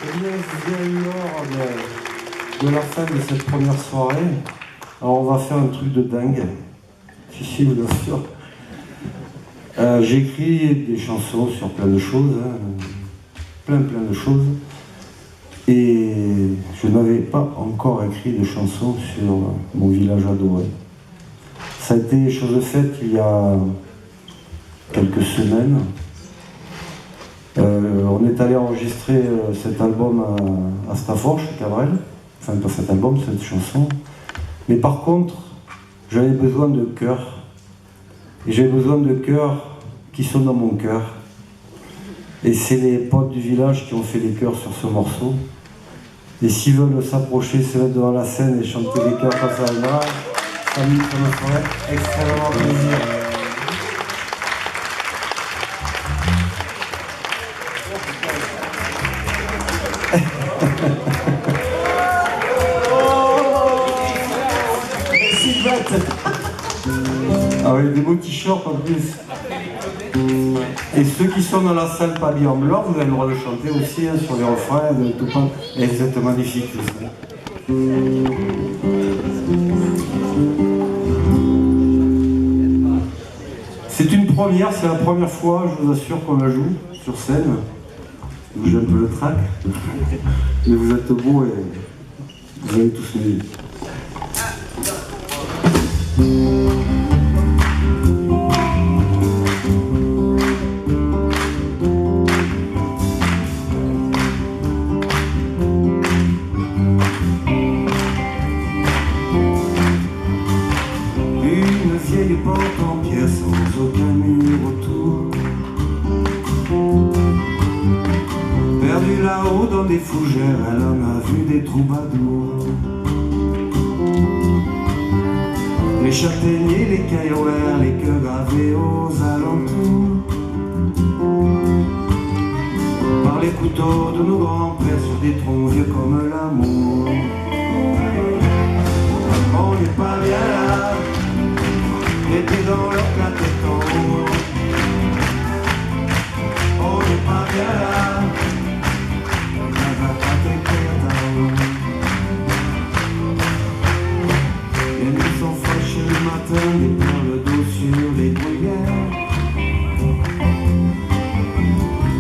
Eh bien, lors de la fin de cette première soirée, alors on va faire un truc de dingue. Si, bien sûr. J'ai écrit des chansons sur plein de choses, hein, plein de choses. Et je n'avais pas encore écrit de chansons sur mon village adoré. Ça a été chose faite il y a quelques semaines. On est allé enregistrer cet album à Stafford, chez Cabrel. Enfin, pas cet album, cette chanson. Mais par contre, j'avais besoin de chœurs. Et j'ai besoin de chœurs qui sont dans mon cœur. Et c'est les potes du village qui ont fait les chœurs sur ce morceau. Et s'ils veulent s'approcher, se mettre devant la scène et chanter les chœurs comme ça, là, ça me ferait extrêmement plaisir. Ah oui, des beaux t-shirts en plus. Et ceux qui sont dans la salle pas bien en blanc, vous avez le droit de chanter aussi hein, sur les refrains de tout pas. Et vous êtes magnifiques. C'est une première, c'est la première fois, je vous assure, qu'on la joue sur scène. J'ai un peu le trac. Mais vous êtes beaux et vous allez tous m'aider. Là-haut dans des fougères, elle en a vu des troubadours. Les châtaigniers, les caillouères, les queues gravées aux alentours. Par les couteaux de nos grands-pères sur des troncs vieux comme l'amour. On n'est pas bien là, les pieds dans leur plateau. On n'est pas bien là. Les nuits sont fraîches le matin, des perles d'eau sur les bruyères.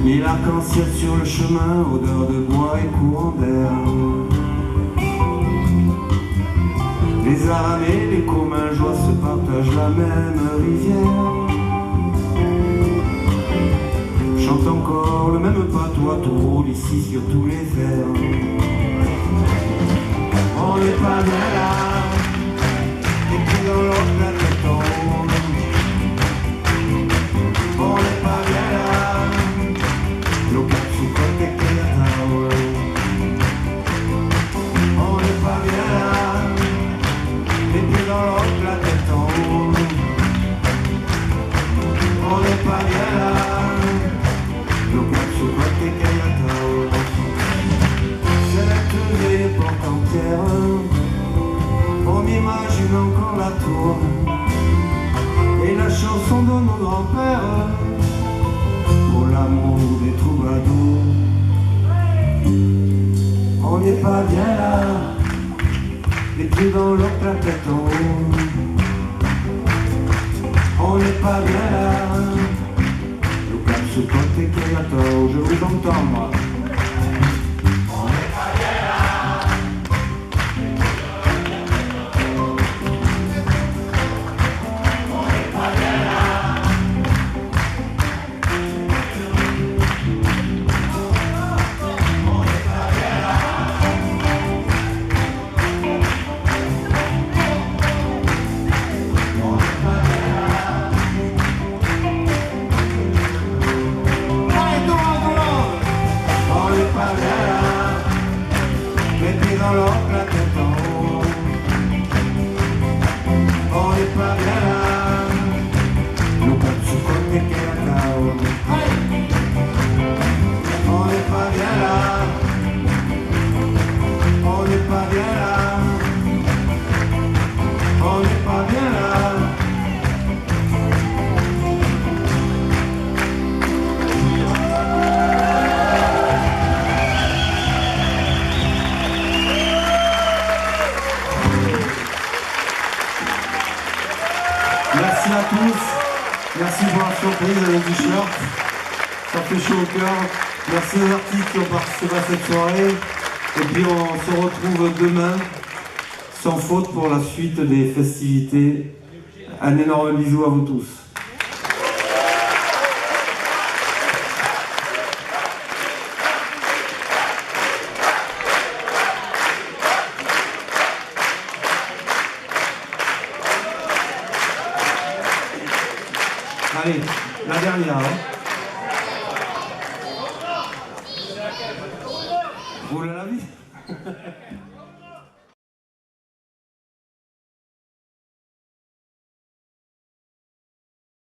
Mille arcs-en-ciel sur le chemin, odeur de bois et courant d'air. Les âmes et les communs joies se partagent la même rivière. Chante encore le même patois, tout roule ici sur tous les airs. On n'est pas bien là, et puis dans l'autre la tête tombe. On n'est pas bien là, l'eau cap sous côté Kéatao. On n'est pas bien là, et puis dans l'autre la tête tombe. On n'est pas bien là, l'eau cap sous côté Kéatao. C'est la vieille porte en pierre. On m'imagine encore la tour et la chanson de nos grands-pères pour l'amour des troubadours. On n'est pas bien là, les pieds dans leur tête en haut. On n'est pas bien là, le cap se porte et Kéatao. Je vous entends moi. Merci à tous. Merci pour la surprise et le t-shirt. Ça fait chaud au cœur. Merci aux artistes qui ont participé à cette soirée. Et puis on se retrouve demain, sans faute, pour la suite des festivités. Un énorme bisou à vous tous. Allez, la dernière. Hein. Vous l'avez vu?